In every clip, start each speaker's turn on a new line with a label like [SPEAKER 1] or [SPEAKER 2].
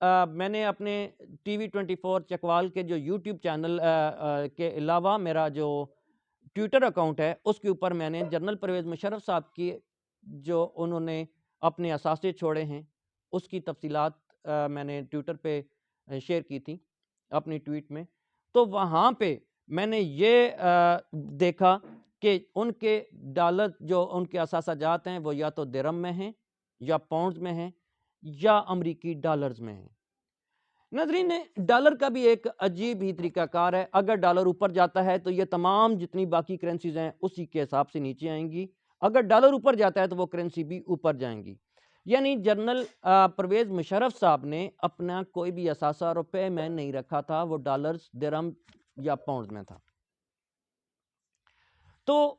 [SPEAKER 1] میں نے اپنے TV24 چکوال کے جو یوٹیوب چینل کے علاوہ میرا جو ٹویٹر اکاؤنٹ ہے اس کے اوپر میں نے جنرل پرویز مشرف صاحب کی جو انہوں نے اپنے اثاثے چھوڑے ہیں اس کی تفصیلات میں نے ٹویٹر پہ شیئر کی تھی اپنی ٹویٹ میں. تو وہاں پہ میں نے یہ دیکھا کہ ان کے ڈالر جو ان کے اثاثہ جات ہیں وہ یا تو درہم میں ہیں یا پاؤنڈز میں ہیں یا امریکی ڈالرز میں ہیں. ناظرین، ڈالر کا بھی ایک عجیب ہی طریقہ کار ہے. اگر ڈالر اوپر جاتا ہے تو یہ تمام جتنی باقی کرنسیز ہیں اسی کے حساب سے نیچے آئیں گی. اگر ڈالر اوپر جاتا ہے تو وہ کرنسی بھی اوپر جائیں گی. یعنی جنرل پرویز مشرف صاحب نے اپنا کوئی بھی اثاثہ روپے میں نہیں رکھا تھا، وہ ڈالرز، درہم یا پاؤنڈ میں تھا. تو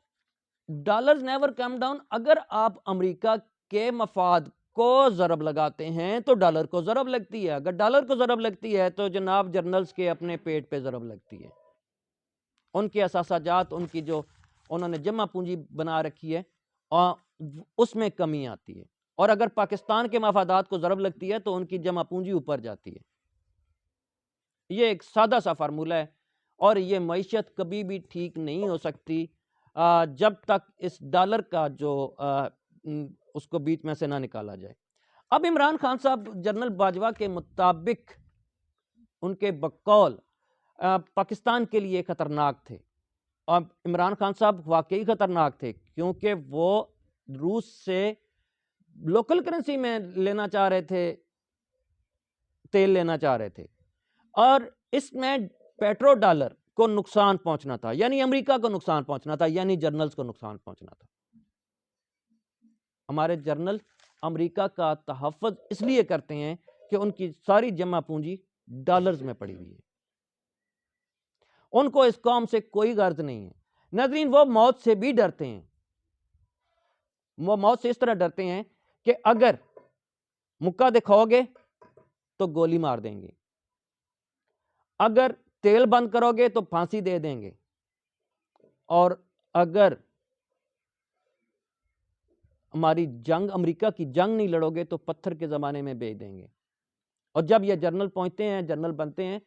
[SPEAKER 1] ڈالرز نیور کم ڈاؤن. اگر آپ امریکہ کے مفاد کو ضرب لگاتے ہیں تو ڈالر کو ضرب لگتی ہے. اگر ڈالر کو ضرب لگتی ہے تو جناب جرنلز کے اپنے پیٹ پہ ضرب لگتی ہے. ان کے اثاثہ جات، ان کی جو انہوں نے جمع پونجی بنا رکھی ہے اس میں کمی آتی ہے. اور اگر پاکستان کے مفادات کو ضرب لگتی ہے تو ان کی جمع پونجی اوپر جاتی ہے. یہ ایک سادہ سا فارمولہ ہے اور یہ معیشت کبھی بھی ٹھیک نہیں ہو سکتی جب تک اس ڈالر کا جو اس کو بیچ میں سے نہ نکالا جائے. اب عمران خان صاحب جنرل باجوہ کے مطابق ان کے بقول پاکستان کے لیے خطرناک تھے. اور عمران خان صاحب واقعی خطرناک تھے کیونکہ وہ روس سے لوکل کرنسی میں لینا چاہ رہے تھے، تیل لینا چاہ رہے تھے، اور اس میں پیٹرو ڈالر کو نقصان پہنچنا تھا، یعنی امریکہ کو نقصان پہنچنا تھا، یعنی جرنلز کو نقصان پہنچنا تھا. ہمارے جرنل امریکہ کا تحفظ اس لیے کرتے ہیں کہ ان کی ساری جمع پونجی ڈالرز میں پڑی ہوئی ہے. ان کو اس قوم سے کوئی غرض نہیں ہے. ناظرین، وہ موت سے بھی ڈرتے ہیں. وہ موت سے اس طرح ڈرتے ہیں کہ اگر مکہ دکھاؤ گے تو گولی مار دیں گے، اگر تیل بند کرو گے تو پھانسی دے دیں گے، اور اگر ہماری جنگ، امریکہ کی جنگ نہیں لڑو گے تو پتھر کے زمانے میں بیچ دیں گے. اور جب یہ جنرل پہنچتے ہیں، جنرل بنتے ہیں،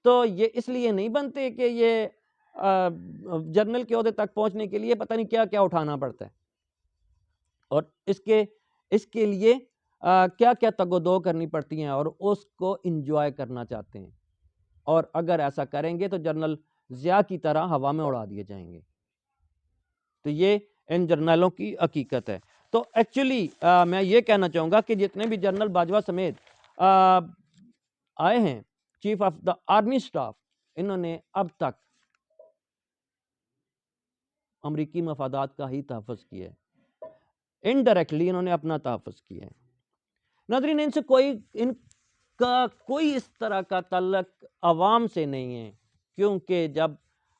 [SPEAKER 1] تو یہ اس لیے نہیں بنتے کہ یہ جنرل کے عہدے تک پہنچنے کے لیے پتہ نہیں کیا کیا اٹھانا پڑتا ہے، اور اس کے لیے کیا کیا تگ و دو کرنی پڑتی ہیں، اور اس کو انجوائے کرنا چاہتے ہیں. اور اگر ایسا کریں گے تو جنرل ضیاء کی طرح ہوا میں اڑا دیے جائیں گے. تو یہ ان جرنلوں کی حقیقت ہے. تو ایکچولی میں یہ کہنا چاہوں گا کہ جتنے بھی جنرل باجوہ سمیت آئے ہیں chief of the army staff, انہوں نے اب تک امریکی مفادات کا ہی تحفظ کیا ہے. انڈائریکٹلی انہوں نے اپنا تحفظ کیا ہے. ناظرین، ان کا کوئی اس طرح کا تعلق عوام سے نہیں ہے، کیونکہ جب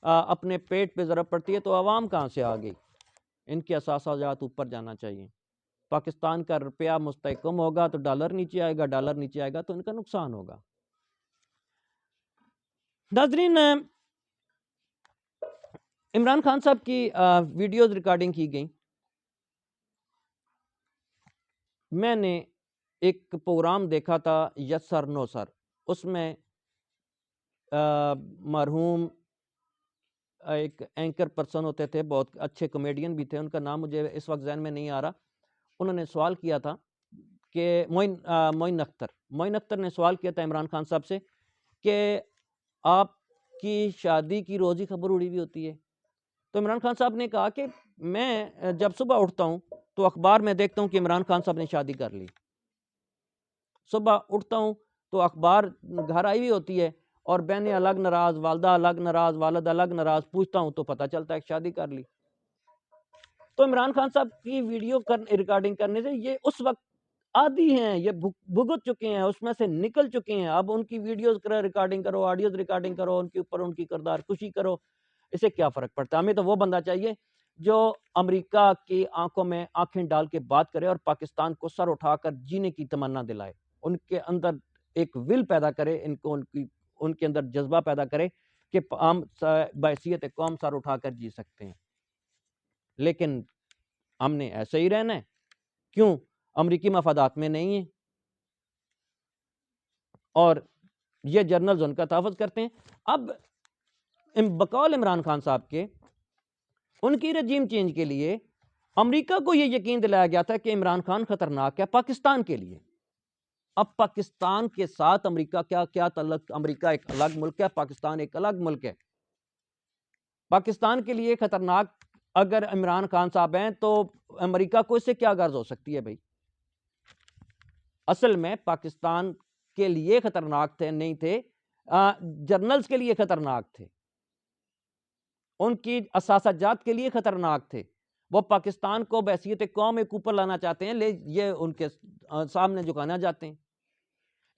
[SPEAKER 1] اپنے پیٹ پہ ضرب پڑتی ہے تو عوام کہاں سے آ گئی. ان کے اثاثہ جات اوپر جانا چاہیے. پاکستان کا روپیہ مستحکم ہوگا تو ڈالر نیچے آئے گا، ڈالر نیچے آئے گا تو ان کا نقصان ہوگا. ناظرین، عمران خان صاحب کی ویڈیوز ریکارڈنگ کی گئی. میں نے ایک پروگرام دیکھا تھا یس سر نو سر. اس میں مرحوم ایک اینکر پرسن ہوتے تھے، بہت اچھے کمیڈین بھی تھے، ان کا نام مجھے اس وقت ذہن میں نہیں آ رہا. انہوں نے سوال کیا تھا کہ معین اختر نے سوال کیا تھا عمران خان صاحب سے کہ آپ کی شادی کی روز ہی خبر اڑی ہوئی ہوتی ہے. تو عمران خان صاحب نے کہا کہ میں جب صبح اٹھتا ہوں تو اخبار میں دیکھتا ہوں کہ عمران خان صاحب نے شادی کر لی. صبح اٹھتا ہوں تو اخبار گھر آئی ہوئی ہوتی ہے اور بہنیں الگ ناراض، والدہ الگ ناراض، والد الگ ناراض. پوچھتا ہوں تو پتہ چلتا ہے کہ شادی کر لی. تو عمران خان صاحب کی ویڈیو ریکارڈنگ کرنے سے یہ اس وقت عادی ہیں، یہ بھگت چکے ہیں، اس میں سے نکل چکے ہیں. اب ان کی ویڈیوز ریکارڈنگ کرو، آڈیوز ریکارڈنگ کرو، ان کے اوپر ان کی کردار کشی کرو، اسے کیا فرق پڑتا ہے؟ ہمیں تو وہ بندہ چاہیے جو امریکہ کی آنکھوں میں آنکھیں ڈال کے بات کرے اور پاکستان کو سر اٹھا کر جینے کی تمنا دلائے، ان کے اندر ایک ول پیدا کرے، ان کے اندر جذبہ پیدا کرے کہ ہم بحیثیت قوم سر اٹھا کر جی سکتے ہیں. لیکن ہم نے ایسے ہی رہنا ہے. کیوں؟ امریکی مفادات میں نہیں ہے. اور یہ جرنلز ان کا تحفظ کرتے ہیں. اب بقول عمران خان صاحب کے ان کی رجیم چینج کے لیے امریکہ کو یہ یقین دلایا گیا تھا کہ عمران خان خطرناک ہے پاکستان کے لیے. اب پاکستان کے ساتھ امریکہ کیا تعلق؟ امریکہ ایک الگ ملک ہے، پاکستان ایک الگ ملک ہے. پاکستان کے لیے خطرناک اگر عمران خان صاحب ہیں تو امریکہ کو اس سے کیا غرض ہو سکتی ہے بھائی؟ اصل میں پاکستان کے لیے خطرناک تھے نہیں تھے، جرنلز کے لیے خطرناک تھے، ان کی اثاثہ جات کے لیے خطرناک تھے. وہ پاکستان کو بحیثیت قوم ایک اوپر لانا چاہتے ہیں، یہ ان کے سامنے جھکانا چاہتے ہیں.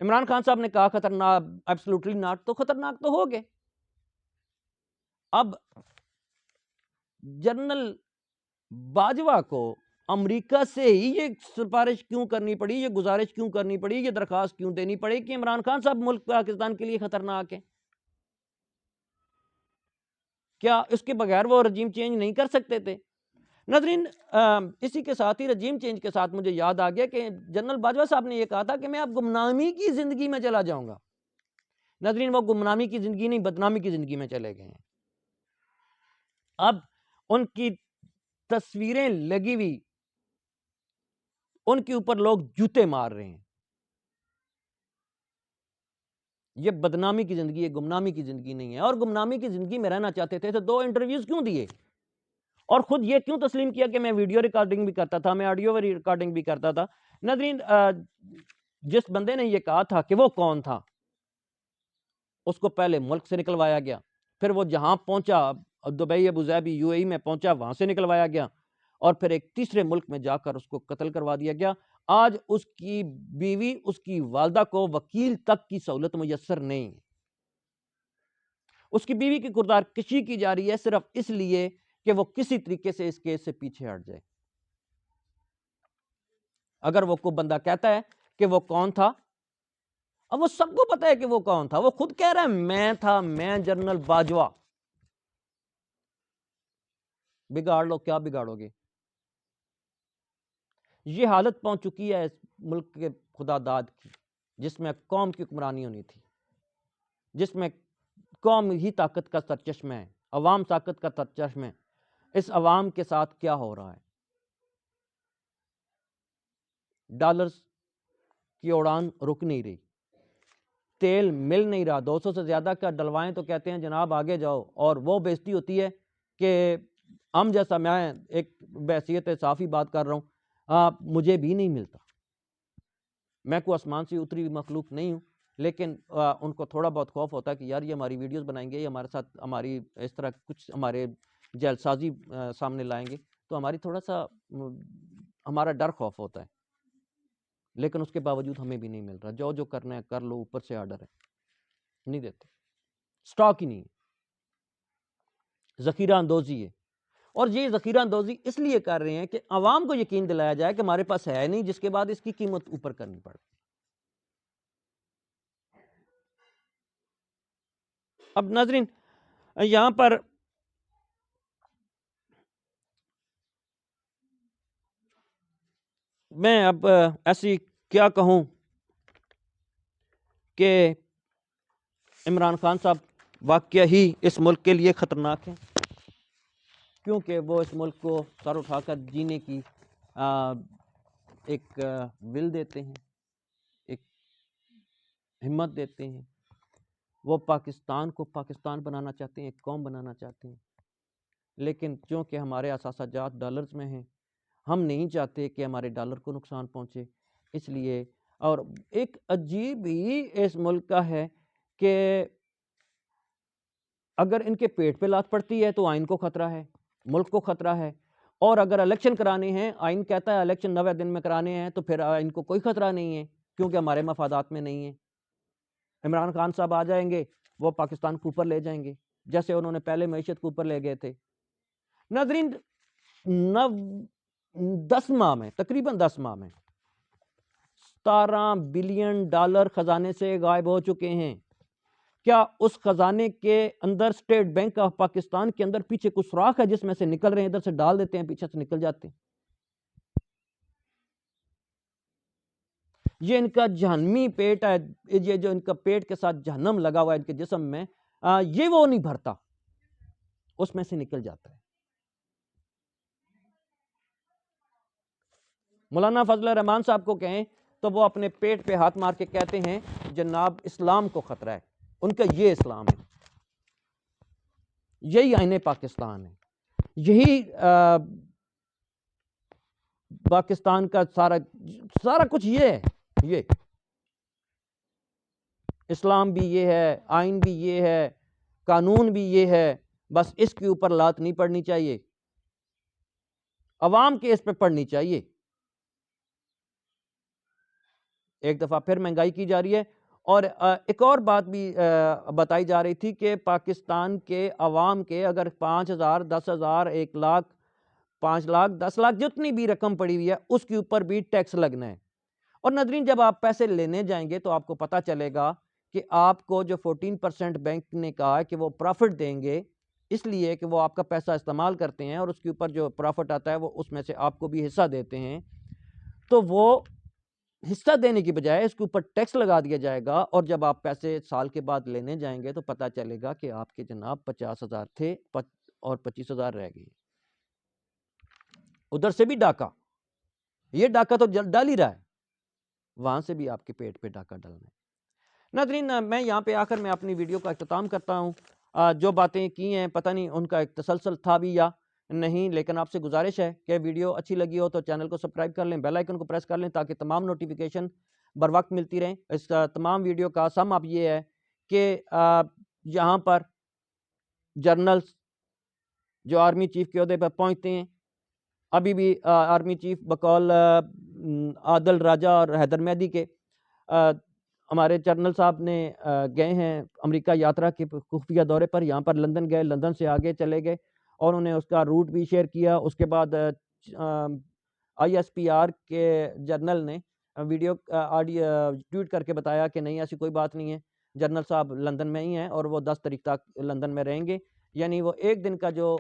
[SPEAKER 1] عمران خان صاحب نے کہا خطرناک ایبسلوٹلی ناٹ، تو خطرناک تو ہو گئے. اب جنرل باجوہ کو امریکہ سے ہی یہ سفارش کیوں کرنی پڑی، یہ گزارش کیوں کرنی پڑی، یہ درخواست کیوں دینی پڑی کہ عمران خان صاحب ملک پاکستان کے لیے خطرناک ہے؟ کیا اس کے بغیر وہ رجیم چینج نہیں کر سکتے تھے؟ ناظرین، اسی کے ساتھ ہی رجیم چینج کے ساتھ مجھے یاد آ گیا کہ جنرل باجوہ صاحب نے یہ کہا تھا کہ میں اب گمنامی کی زندگی میں چلا جاؤں گا. ناظرین، وہ گمنامی کی زندگی نہیں، بدنامی کی زندگی میں چلے گئے ہیں. اب ان کی تصویریں لگی ہوئی، ان کے اوپر لوگ جوتے مار رہے ہیں. یہ بدنامی کی زندگی ہے، گمنامی کی زندگی نہیں ہے. اور گمنامی کی زندگی میں رہنا چاہتے تھے تو 2 انٹرویوز کیوں دیے؟ اور خود یہ کیوں تسلیم کیا کہ میں ویڈیو ریکارڈنگ بھی کرتا تھا، میں آڈیو ریکارڈنگ بھی کرتا تھا؟ ناظرین، جس بندے نے یہ کہا تھا کہ وہ کون تھا، اس کو پہلے ملک سے نکلوایا گیا، پھر وہ جہاں پہنچا دبئی، ابوظہبی، یو اے ای میں پہنچا، وہاں سے نکلوایا گیا، اور پھر ایک تیسرے ملک میں جا کر اس کو قتل کروا دیا گیا. آج اس کی بیوی، اس کی والدہ کو وکیل تک کی سہولت میسر نہیں ہے. اس کی بیوی کی کردار کشی کی جا رہی ہے صرف اس لیے کہ وہ کسی طریقے سے اس کیس سے پیچھے ہٹ جائے. اگر وہ کوئی بندہ کہتا ہے کہ وہ کون تھا، اب وہ سب کو پتا ہے کہ وہ کون تھا، وہ خود کہہ رہا ہے میں تھا، میں جنرل باجوہ. بگاڑ لو، کیا بگاڑو گے؟ یہ حالت پہنچ چکی ہے اس ملک کے خدا داد کی، جس میں قوم کی حکمرانی ہونی تھی، جس میں قوم ہی طاقت کا سرچشمہ ہے، عوام طاقت کا سرچشمہ ہے. اس عوام کے ساتھ کیا ہو رہا ہے؟ ڈالرز کی اڑان رک نہیں رہی، تیل مل نہیں رہا. 200 سے زیادہ کا ڈلوائیں تو کہتے ہیں جناب آگے جاؤ، اور وہ بےزتی ہوتی ہے کہ ہم جیسا، میں ایک بحیثیت صافی بات کر رہا ہوں، مجھے بھی نہیں ملتا. میں کوئی آسمان سے اتری ہوئی مخلوق نہیں ہوں، لیکن ان کو تھوڑا بہت خوف ہوتا ہے کہ یار یہ ہماری ویڈیوز بنائیں گے، یہ ہمارے ساتھ ہماری اس طرح کچھ ہمارے جیل سازی سامنے لائیں گے، تو ہماری تھوڑا سا ہمارا ڈر خوف ہوتا ہے. لیکن اس کے باوجود ہمیں بھی نہیں مل رہا. جو کرنا ہے کر لو، اوپر سے آرڈر ہے، نہیں دیتے، سٹاک ہی نہیں ہے، ذخیرہ اندوزی ہے. اور یہ ذخیرہ اندوزی اس لیے کر رہے ہیں کہ عوام کو یقین دلایا جائے کہ ہمارے پاس ہے نہیں، جس کے بعد اس کی قیمت اوپر کرنی پڑے. اب ناظرین، یہاں پر میں اب ایسی کیا کہوں کہ عمران خان صاحب واقعہ ہی اس ملک کے لیے خطرناک ہیں، کیونکہ وہ اس ملک کو سر اٹھا کر جینے کی ایک ول دیتے ہیں، ایک ہمت دیتے ہیں. وہ پاکستان کو پاکستان بنانا چاہتے ہیں، ایک قوم بنانا چاہتے ہیں. لیکن چونکہ ہمارے اثاثہ جات ڈالرز میں ہیں، ہم نہیں چاہتے کہ ہمارے ڈالر کو نقصان پہنچے. اس لیے، اور ایک عجیب ہی اس ملک کا ہے کہ اگر ان کے پیٹ پہ لات پڑتی ہے تو آئین کو خطرہ ہے، ملک کو خطرہ ہے. اور اگر الیکشن کرانے ہیں، آئین کہتا ہے الیکشن 90 دن میں کرانے ہیں، تو پھر آئین کو کوئی خطرہ نہیں ہے، کیونکہ ہمارے مفادات میں نہیں ہے. عمران خان صاحب آ جائیں گے، وہ پاکستان کو اوپر لے جائیں گے، جیسے انہوں نے پہلے معیشت کو اوپر لے گئے تھے. ناظرین، 10 ماہ میں، تقریباً 10 ماہ میں 17 بلین ڈالر خزانے سے غائب ہو چکے ہیں. کیا اس خزانے کے another state bank of Pakistan کے اندر پیچھے کچھ سوراخ ہے جس میں سے نکل رہے ہیں، ادھر سے ڈال دیتے ہیں، پیچھے سے نکل جاتے ہیں؟ یہ ان کا جہنمی پیٹ ہے، یہ جو ان کا پیٹ کے ساتھ جہنم لگا ہوا ہے ان کے جسم میں، یہ وہ نہیں بھرتا، اس میں سے نکل جاتا ہے۔ مولانا فضل الرحمان صاحب کو کہیں تو وہ اپنے پیٹ پہ ہاتھ مار کے کہتے ہیں جناب اسلام کو خطرہ ہے، ان کا یہ اسلام ہے، یہی آئین پاکستان ہے، یہی پاکستان کا سارا کچھ یہ ہے، یہ اسلام بھی یہ ہے، آئین بھی یہ ہے، قانون بھی یہ ہے، بس اس کے اوپر لات نہیں پڑنی چاہیے، عوام کے اس پہ پڑنی چاہیے۔ ایک دفعہ پھر مہنگائی کی جا رہی ہے، اور ایک اور بات بھی بتائی جا رہی تھی کہ پاکستان کے عوام کے اگر 5,000 10,000 1 لاکھ 5 لاکھ 10 لاکھ جتنی بھی رقم پڑی ہوئی ہے اس کے اوپر بھی ٹیکس لگنا ہے۔ اور ناظرین جب آپ پیسے لینے جائیں گے تو آپ کو پتہ چلے گا کہ آپ کو جو 14% بینک نے کہا ہے کہ وہ پرافٹ دیں گے، اس لیے کہ وہ آپ کا پیسہ استعمال کرتے ہیں اور اس کے اوپر جو پرافٹ آتا ہے وہ اس میں سے آپ کو بھی حصہ دیتے ہیں، تو وہ حصہ دینے کی بجائے اس کے اوپر ٹیکس لگا دیا جائے گا، اور جب آپ پیسے سال کے بعد لینے جائیں گے تو پتہ چلے گا کہ آپ کے جناب 50,000 تھے اور 25,000 رہ گئے۔ ادھر سے بھی ڈاکہ، یہ ڈاکہ تو ڈال ہی رہا ہے، وہاں سے بھی آپ کے پیٹ پہ ڈاکہ ڈالنا ہے۔ ناظرین میں یہاں پہ آخر میں اپنی ویڈیو کا اختتام کرتا ہوں۔ جو باتیں کی ہیں پتہ نہیں ان کا ایک تسلسل تھا بھی یا نہیں، لیکن آپ سے گزارش ہے کہ ویڈیو اچھی لگی ہو تو چینل کو سبسکرائب کر لیں، بیل آئیکن کو پریس کر لیں تاکہ تمام نوٹیفیکیشن بر وقت ملتی رہیں۔ اس تمام ویڈیو کا سم اب یہ ہے کہ یہاں پر جرنلز جو آرمی چیف کے عہدے پر پہنچتے ہیں، ابھی بھی آرمی چیف بقول عادل راجہ اور حیدر مہدی کے ہمارے جنرل صاحب نے گئے ہیں امریکہ یاترا کے خفیہ دورے پر، یہاں پر لندن گئے، لندن سے آگے چلے گئے اور انہیں اس کا روٹ بھی شیئر کیا۔ اس کے بعد ISPR کے جنرل نے ویڈیو ٹویٹ کر کے بتایا کہ نہیں ایسی کوئی بات نہیں ہے، جنرل صاحب لندن میں ہی ہیں اور وہ 10 تاریخ تک لندن میں رہیں گے، یعنی وہ ایک دن کا جو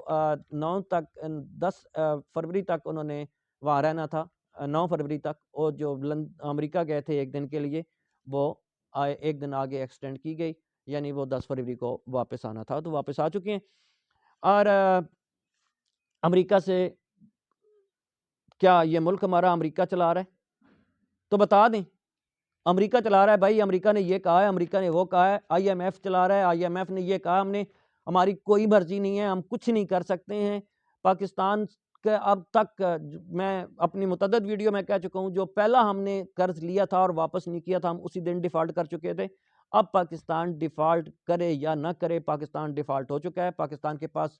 [SPEAKER 1] 10 فروری تک انہوں نے وہاں رہنا تھا، 9 فروری تک، اور جو امریکہ گئے تھے ایک دن کے لیے وہ ایک دن آگے ایکسٹینڈ کی گئی، یعنی وہ 10 فروری کو واپس آنا تھا، تو واپس آ چکے ہیں۔ اور امریکہ سے کیا یہ ملک ہمارا امریکہ چلا رہا ہے؟ تو بتا دیں، امریکہ چلا رہا ہے بھائی، امریکہ نے یہ کہا ہے، امریکہ نے وہ کہا ہے، IMF چلا رہا ہے، IMF نے یہ کہا، ہماری کوئی مرضی نہیں ہے، ہم کچھ نہیں کر سکتے ہیں۔ پاکستان کے اب تک میں اپنی متعدد ویڈیو میں کہہ چکا ہوں، جو پہلا ہم نے قرض لیا تھا اور واپس نہیں کیا تھا، ہم اسی دن ڈیفالٹ کر چکے تھے۔ اب پاکستان ڈیفالٹ کرے یا نہ کرے، پاکستان ڈیفالٹ ہو چکا ہے، پاکستان کے پاس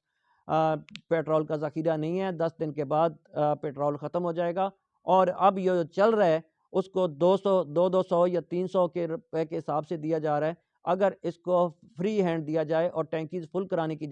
[SPEAKER 1] پیٹرول کا ذخیرہ نہیں ہے، 10 دن کے بعد پیٹرول ختم ہو جائے گا، اور اب یہ چل رہا ہے اس کو 200 یا 300 کے روپے کے حساب سے دیا جا رہا ہے۔ اگر اس کو فری ہینڈ دیا جائے اور ٹینکیز فل کرانے کی